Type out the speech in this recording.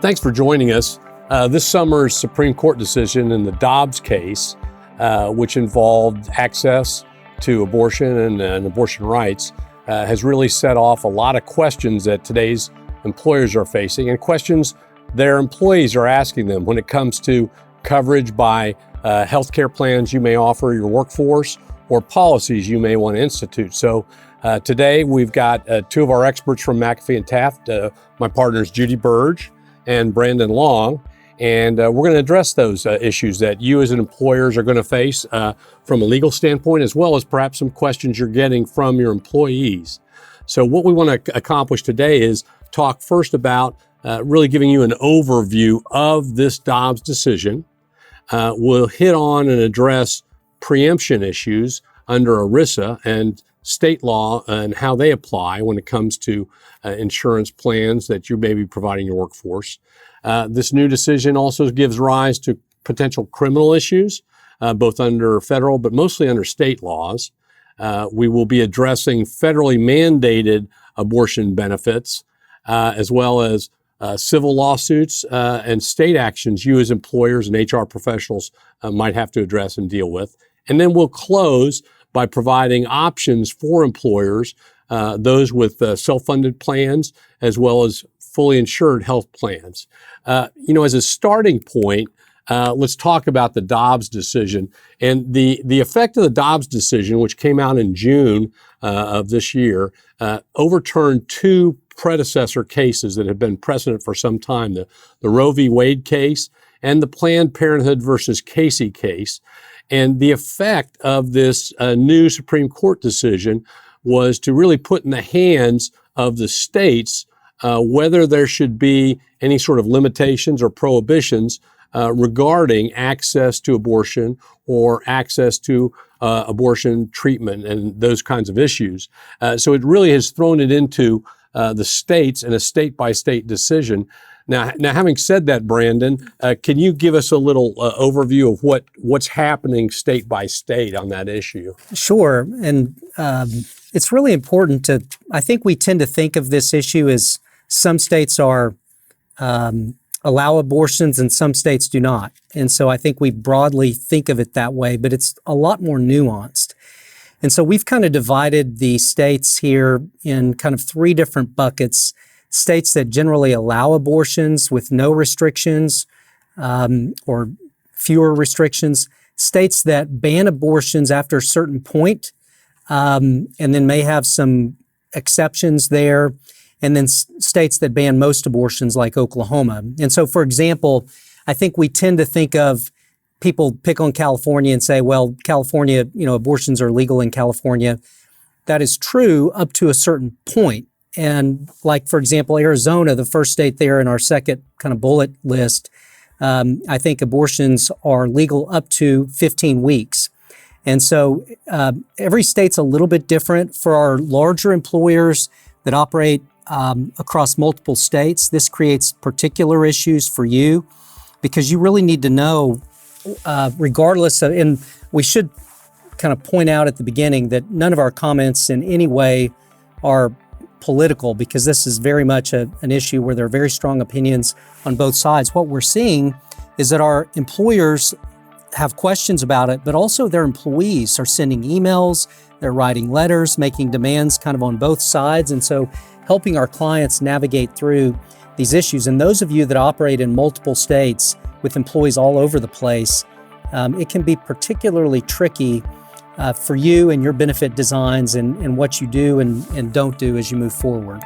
Thanks for joining us. This summer's Supreme Court decision in the Dobbs case, which involved access to abortion and abortion rights, has really set off a lot of questions that today's employers are facing and questions their employees are asking them when it comes to coverage by healthcare plans you may offer your workforce or policies you may want to institute. So today we've got two of our experts from McAfee Taft, my partners Judy Burge and Brandon Long, and we're going to address those issues that you as an employers are going to face from a legal standpoint, as well as perhaps some questions you're getting from your employees. So what we want to accomplish today is talk first about really giving you an overview of this Dobbs decision. We'll hit on and address preemption issues under ERISA and state law and how they apply when it comes to insurance plans that you may be providing your workforce. This new decision also gives rise to potential criminal issues, both under federal but mostly under state laws. We will be addressing federally mandated abortion benefits, as well as civil lawsuits and state actions you as employers and HR professionals might have to address and deal with. And then we'll close by providing options for employers, those with self-funded plans, as well as fully insured health plans. As a starting point, let's talk about the Dobbs decision. And the effect of the Dobbs decision, which came out in June of this year, overturned two predecessor cases that have been precedent for some time, the Roe v. Wade case and the Planned Parenthood versus Casey case. And the effect of this new Supreme Court decision was to really put in the hands of the states whether there should be any sort of limitations or prohibitions regarding access to abortion or access to abortion treatment and those kinds of issues. So it really has thrown it into the states in a state-by-state decision. Now, having said that, Brandon, can you give us a little overview of what's happening state by state on that issue? Sure. And it's really important I think we tend to think of this issue as some states allow abortions and some states do not. And so I think we broadly think of it that way, but it's a lot more nuanced. And so we've kind of divided the states here in kind of three different buckets. States that generally allow abortions with no restrictions or fewer restrictions, states that ban abortions after a certain point, and then may have some exceptions there, and then states that ban most abortions like Oklahoma. And so, for example, I think we tend to think of people pick on California and say, well, California, abortions are legal in California. That is true up to a certain point. And like, for example, Arizona, the first state there in our second kind of bullet list, I think abortions are legal up to 15 weeks. And so every state's a little bit different. For our larger employers that operate across multiple states, this creates particular issues for you because you really need to know, regardless of, and we should kind of point out at the beginning that none of our comments in any way are political, because this is very much an issue where there are very strong opinions on both sides. What we're seeing is that our employers have questions about it, but also their employees are sending emails, they're writing letters, making demands kind of on both sides. And so helping our clients navigate through these issues. And those of you that operate in multiple states with employees all over the place, it can be particularly tricky for you and your benefit designs and what you do and don't do as you move forward.